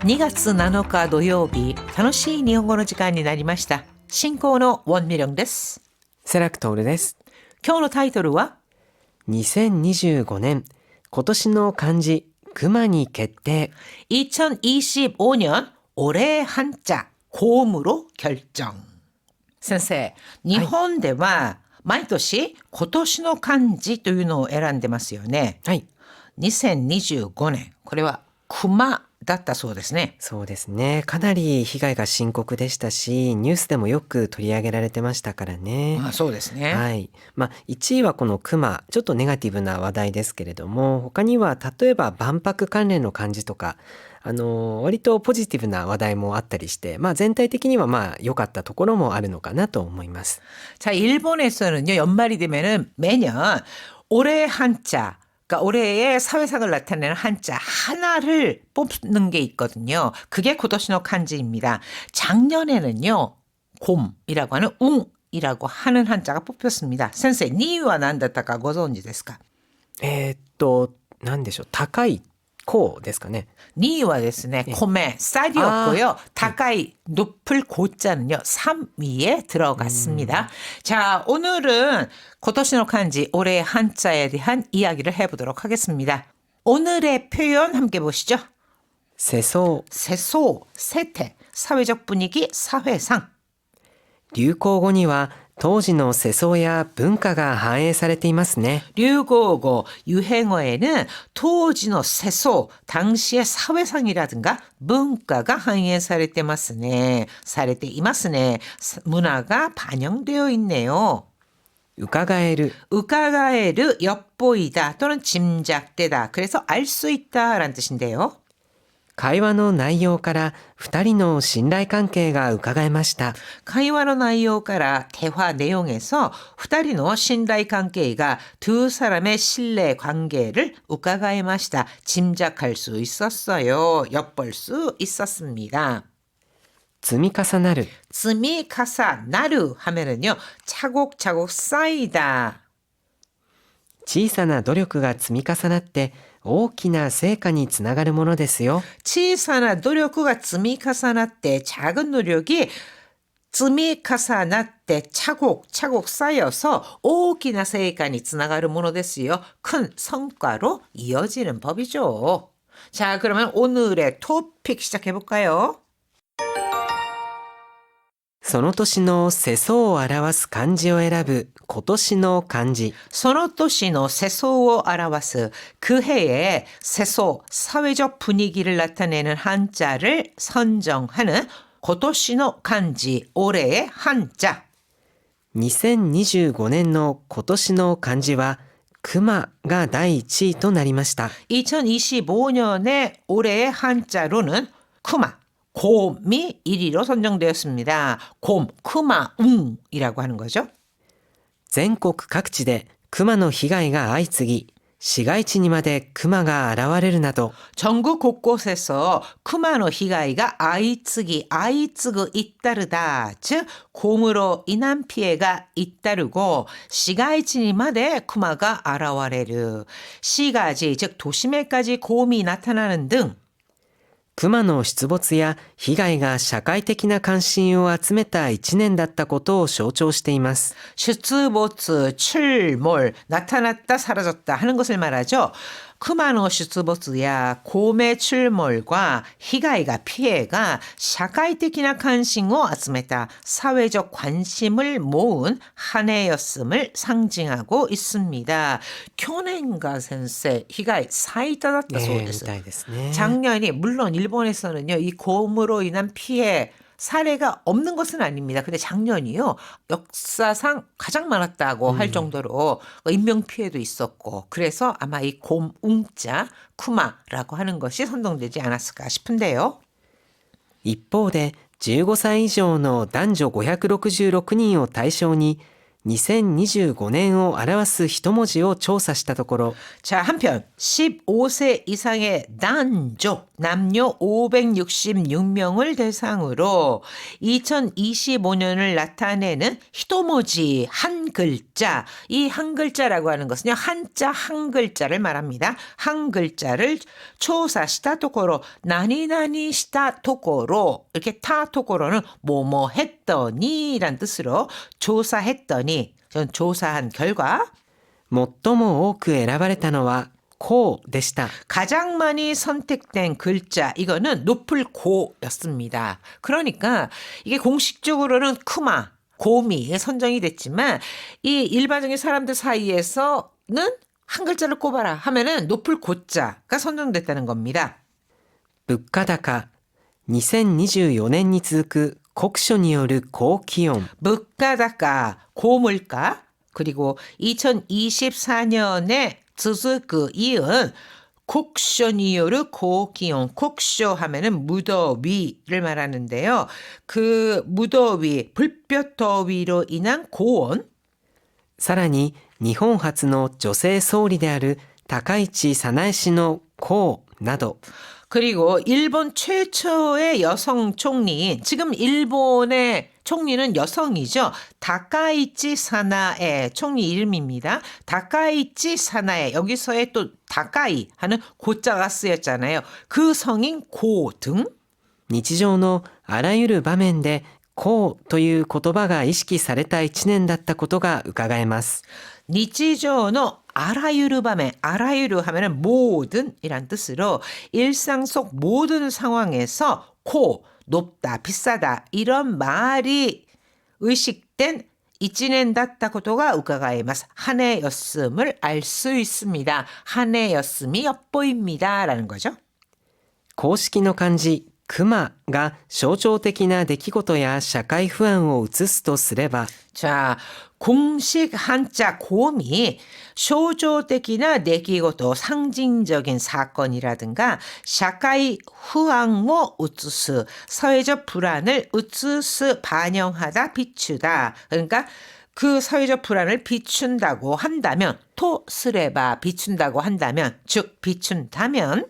2月7日土曜日、楽しい日本語の時間になりました。進行のウォンミリョンです。セラクトールです。今日のタイトルは2025年今年の漢字熊に決定。2025년 올해 한자 곰으로 결정。先生、日本では毎年今年の漢字というのを選んでますよね。はい。2025年、これは熊だったそうですね。そうですね。かなり被害が深刻でしたし、ニュースでもよく取り上げられてましたからね。そうですね。はい。1位はこの熊、ちょっとネガティブな話題ですけれども、他には例えば万博関連の漢字とか、割とポジティブな話題もあったりして、全体的には良かったところもあるのかなと思います。자、 일본에서는요, 연말이 되면은 매년 올해 한자, 그러니까 올해의 사회상을 나타내는 한자 하나를 뽑는 게 있거든요. 그게 고도시노 칸지입니다. 작년에는요, 곰이라고 하는 웅이라고 하는 한자가 뽑혔습니다. 선생, 2位は何だったかご存知ですか？何でしょう。高い코ですかね。 2位はですね、米, 쌀이었고요. 다카이, 높을 고자는요, 3위에 들어갔습니다. 자, 오늘은 고토시노 칸지 올해의 한자에 대한 이야기를 해보도록 하겠습니다. 오늘의 표현 함께 보시죠. 세소, 세태, 사회적 분위기, 사회상. 流行語には当時の世相や文化が反映されていますね。 流行語, 유행어에는 토지의 세소, 당시의 사회상이라든가 문화가 反映されてますね. されていますね. 문화가 반영되어 있네요. 伺える, 엿보이다 또는 짐작되다. 그래서 알 수 있다라는 뜻인데요. 会話の内容から2人の信頼関係が伺えました。 会話の 内容から대화 내용에서 2人の 신뢰 관계가 두 사람의 신뢰 관계를 우가가에 마시다. 짐작할 수 있었어요. 엿볼 수 있었습니다. 積み重なる 積み重なる 하면은요, 차곡차곡 쌓이다. 小さな努力が積み重なって大きな成果につながるものですよ。 小さな 노력가 積み重なって 작은 노력이 積み重なって 차곡차곡 쌓여서 大きな成果につながるものですよ. 큰 성과로 이어지는 법이죠. 자, 그러면 오늘의 토픽 시작해 볼까요? その年の世相を表す漢字を選ぶ今年の漢字。 その年の 세소를 表す 그 해의 세소, 사회적 분위기를 나타내는 한자를 선정하는 今年の 漢字, 올해의 한자. 2025年の今年の漢字は熊が第1位となりました。 2025년의 올해의 한자로는 쿠마, 곰이 1위로 선정되었습니다. 곰, 쿠마, 웅이라고 하는 거죠. 全国各地で熊の被害が相次ぎ、市街地にまで熊が現れるなど 전국 곳곳에서 쿠마의 被害が 相次ぐ 잇따르다. 즉 곰으로 인한 피해가 잇따르고 시가이치니마대 쿠마가 現れる. 시가지, 즉 도심에까지 곰이 나타나는 등熊の出没や被害が社会的な関心を集めた1年だったことを象徴しています。 슈츠보츠, 출몰, 나타났다, 사라졌다 하는 것을 말하죠. 쿠마노 슈츠보츠야 곰의 출몰과 희가이가 피해가 사회적인 관심을 集めた 사회적 관심을 모은 한 해였음을 상징하고 있습니다.去年が 先生 희가이 最多だったそうです。みたいですね。 작년이 물론 일본에서는요, 이 곰으로 인한 피해 사례가 없는 것은 아닙니다. 근데 작년이요, 역사상 가장 많았다고 할 정도로 인명피해도 있었고, 그래서 아마 이 곰, 웅자, 쿠마라고 하는 것이 선동되지 않았을까 싶은데요. 一方で15歳以上の男女566人を対象に2025年を表す一文字を調査したところ 자, 한편 15세 이상의男女, 남녀 566명을 대상으로 2025년을 나타내는 히토모지 한 글자, 이 한 글자라고 하는 것은요, 한자 한 글자를 말합니다. 한 글자를 조사시다 토코로, 나니나니 시다 토코로, 이렇게 타 토코로는 뭐뭐 했더니란 뜻으로 조사했더니, 전 조사한 결과 最も多く選ばれたのはこうでした。 가장 많이 선택된 글자, 이거는 높을 고였습니다. 그러니까 이게 공식적으로는 크마, 고미 선정이 됐지만 이 일반적인 사람들 사이에서는 한 글자를 꼽아라 하면은 높을 고자가 선정됐다는 겁니다. 物価高、2024年に続く酷暑による高気温。 물가다가 고물가, 그리고 2024년에 즈즈그 이은酷暑による 고기온, 酷暑 하면은 무더위를 말하는데요. 그 무더위, 불볕 더위로 인한 고온, さらに日本初の女性総理である高市早苗氏の功など 그리고 일본 최초의 여성 총리인, 지금 일본의 총리는 여성이죠. 다카이치 사나에 총리 이름입니다. 다카이치 사나에, 여기서의 또 다카이 하는 고자가 쓰였잖아요. 그 성인 고 등 日常のあらゆる場面で功という言葉が意識された一年だったことが伺えます。 니치조의 아라유르 밤에, 아라유르 하면은 모든 이란 뜻으로 일상 속 모든 상황에서 고, 높다, 비싸다 이런 말이 의식된 이치넨 다ったことが伺えます. 한 해였음을 알 수 있습니다. 한 해였음이 엿보입니다. 라는 거죠. 公式の漢字熊が象徴的な出来事や社会不安を映すとすれば 자, 공식 한자 곰이 쇼조적이나 내기고도 상징적인 사건이라든가 샤카이 후앙모 우츠스, 사회적 불안을 우츠스 반영하다 비추다. 그러니까 그 사회적 불안을 비춘다고 한다면 토 스레바 비춘다고 한다면 즉 비춘다면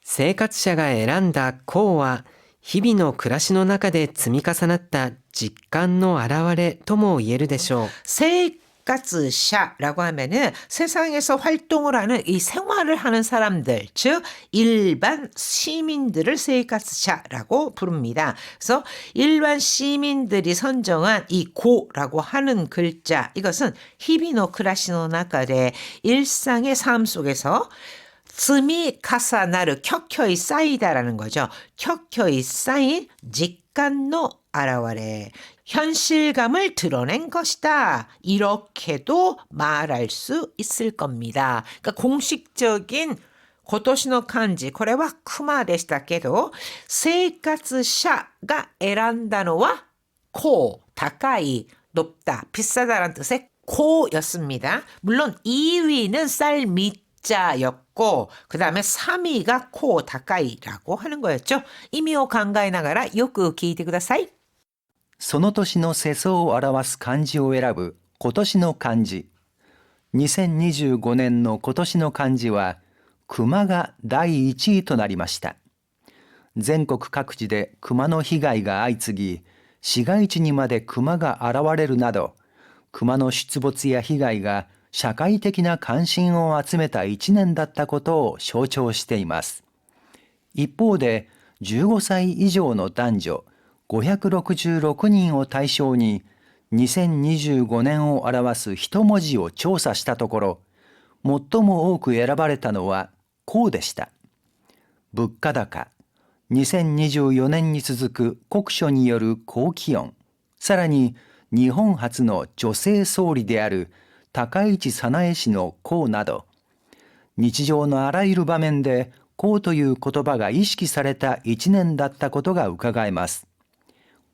生活者が選んだ功は日々の暮らしの中で積み重なった実感の表れとも言えるでしょう。 세이가츠샤라고 하면은 세상에서 활동을 하는 이 생활을 하는 사람들, 즉 일반 시민들을 세이가츠샤라고 부릅니다. 그래서 일반 시민들이 선정한 이 고라고 하는 글자, 이것은 히비노 크라시노 나카데 일상의 삶 속에서 츠미 카사나르 켜켜이 쌓이다라는 거죠. 켜켜이 쌓인 직간노 아라와레, 현실감을 드러낸 것이다. 이렇게도 말할 수 있을 겁니다. 그러니까 공식적인 고토시노 간지, これはクマでしたけど、生活者が選んだのは고, 다카이, 높다, 비싸다라는 뜻의 고였습니다. 물론 2위는 쌀 밑자였고 그 다음에 3위가 코 다카이라고 하는 거였죠. 의미を考えながらよく聞いてください。その年の世相を表す漢字を選ぶ今年の漢字。2025年の今年の漢字は、熊が第1位となりました。全国各地で熊の被害が相次ぎ、市街地にまで熊が現れるなど、熊の出没や被害が社会的な関心を集めた1年だったことを象徴しています。一方で、15歳以上の男女566人を対象に2025年を表す一文字を調査したところ、最も多く選ばれたのはこうでした。物価高、2024年に続く酷暑による高気温、さらに日本初の女性総理である高市早苗氏の功など、日常のあらゆる場面で功という言葉が意識された一年だったことが伺えます。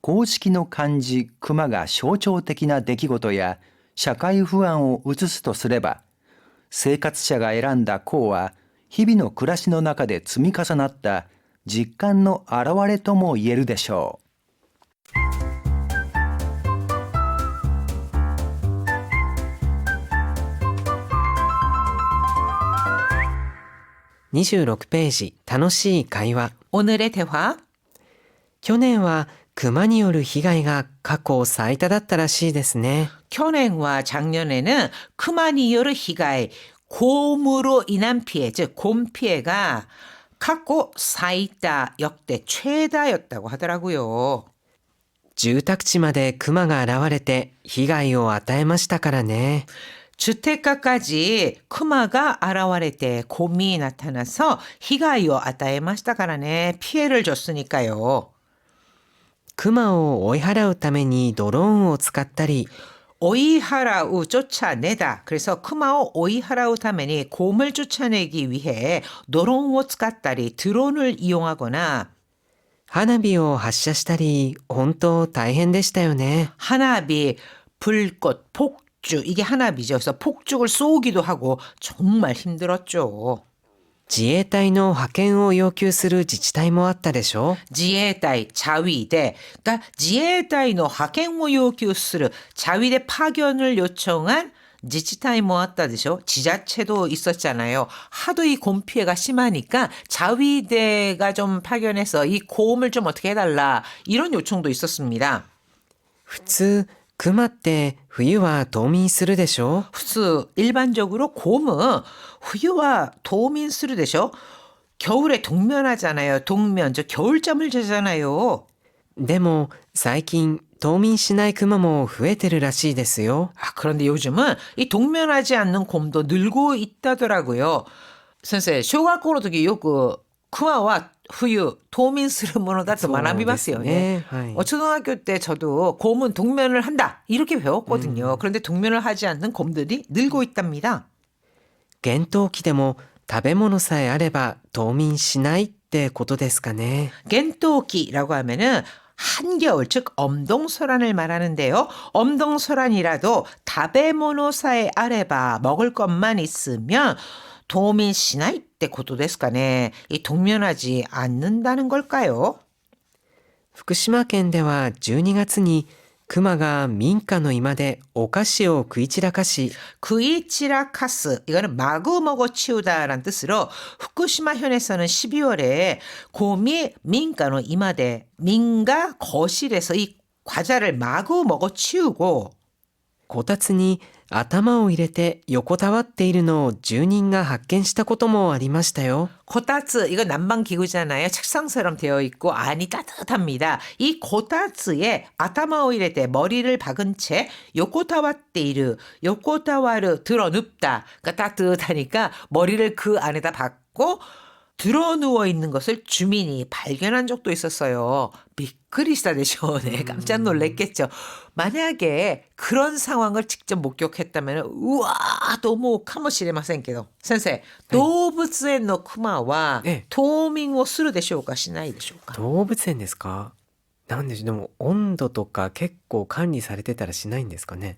公式の漢字熊が象徴的な出来事や社会不安を映すとすれば、生活者が選んだ功は日々の暮らしの中で積み重なった実感の表れとも言えるでしょう。26ページ、楽しい会話。 오늘의 대화. 去年は熊による被害が過去最多だったらしいですね。 去年과 작년에는 크마니요르 히가이, 곰으로 인한 피해, 즉 곰 피해가 갖고 사이다 역대 최다였다고 하더라고요. 住宅地まで熊が現れて被害を与えましたからね。 주택가까지 크마가現れて 곰이 나타나서 히가이오 아타에마시다からね 피해를 줬으니까요. 熊を追い払うためにドローンを使ったり、 오이하라우 쫓아내다. 그래서 크마오 오이하라우 타면이 곰을 쫓아내기 위해 노롱을 使ったり 드론을 이용하거나 花火を発射したり、本当大変でしたよね。 하나비, 불꽃, 폭죽 이게 하나비죠. 그래서 폭죽을 쏘기도 하고 정말 힘들었죠. 自衛隊の派遣を要求する自治体もあったでしょ。 지혜다이, 자위대. 그러니까 지혜다이의 파견을 요구하는 자위대 파견을 요청한 지치타이 모았다듯이요. 지자체도 있었잖아요. 하도 이 곰 피해가 심하니까 자위대가 좀 파견해서 이 곰을 좀 어떻게 해달라 이런 요청도 있었습니다. 普通、熊って冬は冬眠するでしょ。 후스 일반적으로 곰은 후유와冬眠するでしょ. 겨울에 동면하잖아요. 동면 저 겨울잠을 자잖아요. でも最近冬眠しない熊も増えてるらしいですよ。 그런데 요즘은 이 동면하지 않는 곰도 늘고 있다더라고요. 선생,小学校の時よく熊は冬冬眠するものだと学びますよね. はい。 초등학교 때 저도 곰은 동면을 한다 이렇게 배웠거든요. 그런데 동면을 하지 않는 곰들이 늘고 있답니다. 厳冬期でも食べ物さえあれば冬眠しないってことですかね。 겐토기라고 하면은 한겨울 즉 엄동설안을 말하는데요. 엄동설안이라도 다베모노사에 아래바 먹을 것만 있으면 도민 시나이 때 고도 데스까네. 이 동면하지 않는다는 걸까요? 福島県では12月に熊が民家の居間でお菓子を食い散らかし、 그이치라카스 이거는 마구 먹어 치우다라는 뜻으로 후쿠시마현에서는 12월에 곰이 민가노 이마대 민가 거실에서 이 과자를 마구 먹어 치우고 こたつに頭を入れて横たわっているのを住人が発見したこともありましたよ。 고타츠 이거 난방기구잖아요. 책상처럼 되어 있고 안이 따뜻합니다. 이 고타츠에 아타마오이레테 머리를 박은 채 요코타와테이르 요코타와르 드러눕다. 그러니까 따뜻하니까 머리를 그 안에다 박고 드러누워 있는 것을 주민이 발견한 적도 있었어요. 비크리스타 되죠. 네, 깜짝 놀랐겠죠. 만약에 그런 상황을 직접 목격했다면 우와 너무 카모시레마센케도. 선생, 도부츠엔 노 쿠마와 네. 도밍をするでしょうかしないでしょうか動物園ですか？なんでしょう、でも温度とか結構管理されてたらしないんですかね。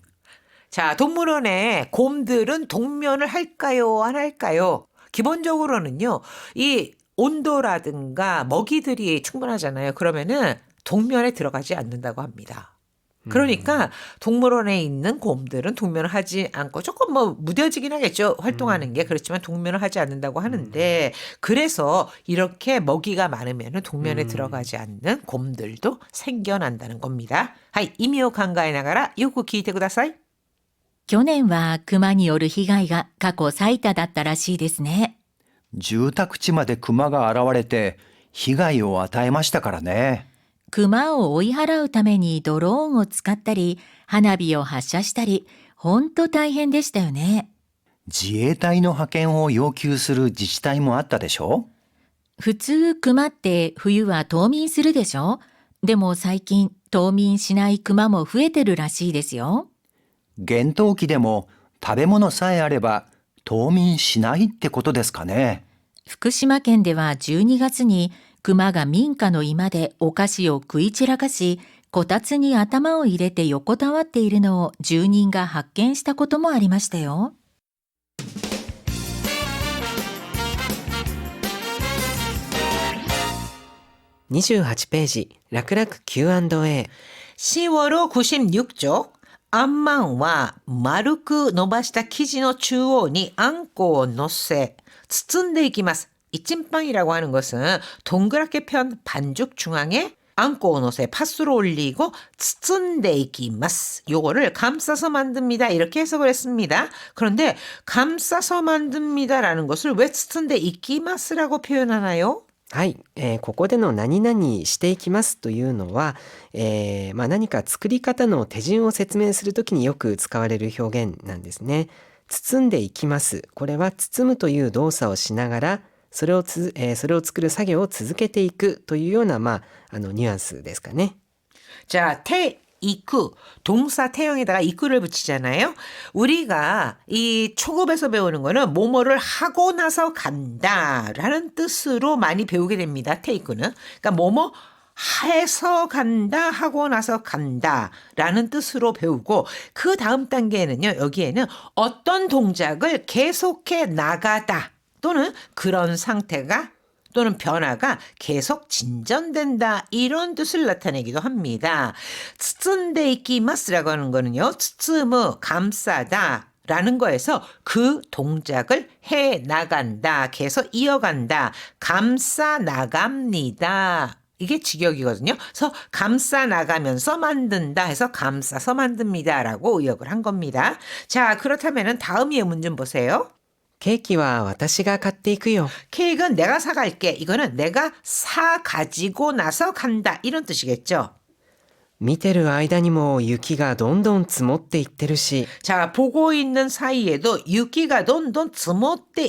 자, 동물원에 곰들은 동면을 할까요? 안 할까요? 기본적으로는요. 이 온도라든가 먹이들이 충분하잖아요. 그러면은 동면에 들어가지 않는다고 합니다. 그러니까 동물원에 있는 곰들은 동면을 하지 않고 조금 뭐 무뎌지긴 하겠죠. 활동하는 게. 그렇지만 동면을 하지 않는다고 하는데 그래서 이렇게 먹이가 많으면 동면에 들어가지 않는 곰들도 생겨난다는 겁니다. 하이, 이미오 간가에 나가라. 요구 기이테 쿠다사이. 去年は熊による被害が過去最多だったらしいですね。住宅地まで熊が現れて被害を与えましたからね。熊を追い払うためにドローンを使ったり、花火を発射したり、ほんと大変でしたよね。自衛隊の派遣を要求する自治体もあったでしょ。普通熊って冬は冬眠するでしょ。でも最近冬眠しない熊も増えてるらしいですよ。厳冬期でも食べ物さえあれば冬眠しないってことですかね。福島県では12月に熊が民家の居間でお菓子を食い散らかし、こたつに頭を入れて横たわっているのを住人が発見したこともありましたよ。28ページ、楽々 Q&A。 10월 96쪽 안망와 마르크 노바시타 기지の中央にあんこを乗せ包んでいきます。이 찐빵이라고 하는 것은 동그랗게 편 반죽 중앙에 안고노세 팥으로 올리고 츠츠ን데 이키마스. 요거를 감싸서 만듭니다. 이렇게 해석을 했습니다. 그런데 감싸서 만듭니다라는 것을 왜 츠츠ን데 이키마스라고 표현하나요? はい、ここでの何々していきますというのは、何か作り方の手順を説明するときによく使われる表現なんですね。包んでいきます。これは包むという動作をしながら、それを作る作業を続けていくというような、ニュアンスですかね。 자, 이쿠, 동사 태형에다가 이쿠를 붙이잖아요. 우리가 이 초급에서 배우는 거는 뭐뭐를 하고 나서 간다라는 뜻으로 많이 배우게 됩니다. 테이크는. 그러니까 뭐뭐 해서 간다, 하고 나서 간다라는 뜻으로 배우고 그 다음 단계에는요. 여기에는 어떤 동작을 계속해 나가다 또는 그런 상태가 또는 변화가 계속 진전된다 이런 뜻을 나타내기도 합니다. 츠츠ን데 이키마스라고 하는 거는요. 츠츠무 감싸다 라는 거에서 그 동작을 해 나간다, 계속 이어간다, 감싸 나갑니다. 이게 직역이거든요. 그래서 감싸 나가면서 만든다 해서 감싸서 만듭니다라고 의역을 한 겁니다. 자, 그렇다면은 다음 예문 좀 보세요. ケーキは私が買っていくよ。 케이크는 내가 사갈게. 이거는 내가 사가지고 나서 간다. 이런 뜻이겠죠. 見てる間にも雪がどんどん積もっていってるし、 자, 보고 있는 사이에도 유기가 돈돈 즈모때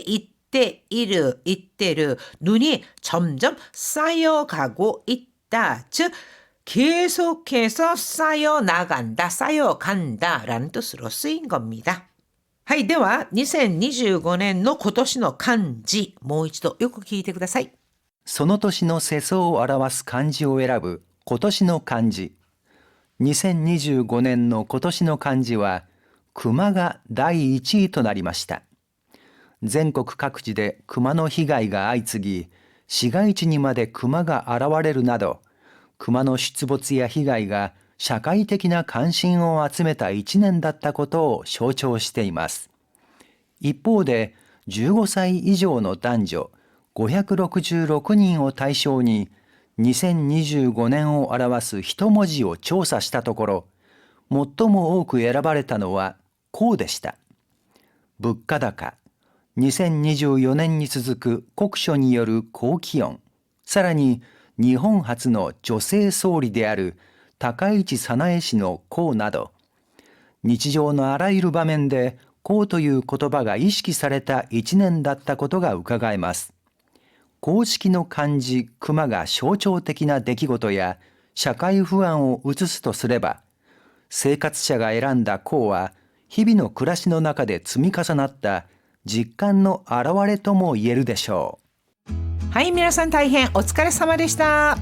이때르 눈이 점점 쌓여가고 있다. 즉 계속해서 쌓여나간다, 쌓여간다라는 뜻으로 쓰인 겁니다. はい、では2025年の今年の漢字、もう一度よく聞いてください。その年の世相を表す漢字を選ぶ今年の漢字。2025年の今年の漢字は、熊が第1位となりました。全国各地で熊の被害が相次ぎ、市街地にまで熊が現れるなど、熊の出没や被害が社会的な関心を集めた1年だったことを象徴しています。一方で、15歳以上の男女566人を対象に、2025年を表す一文字を調査したところ、最も多く選ばれたのはこうでした。物価高、2024年に続く酷暑による高気温、さらに日本初の女性総理である高市早苗氏の功など、日常のあらゆる場面で功という言葉が意識された一年だったことがうかがえます。公式の漢字熊が象徴的な出来事や社会不安を映すとすれば、生活者が選んだ功は日々の暮らしの中で積み重なった実感の表れとも言えるでしょう。はい、皆さん大変お疲れ様でした。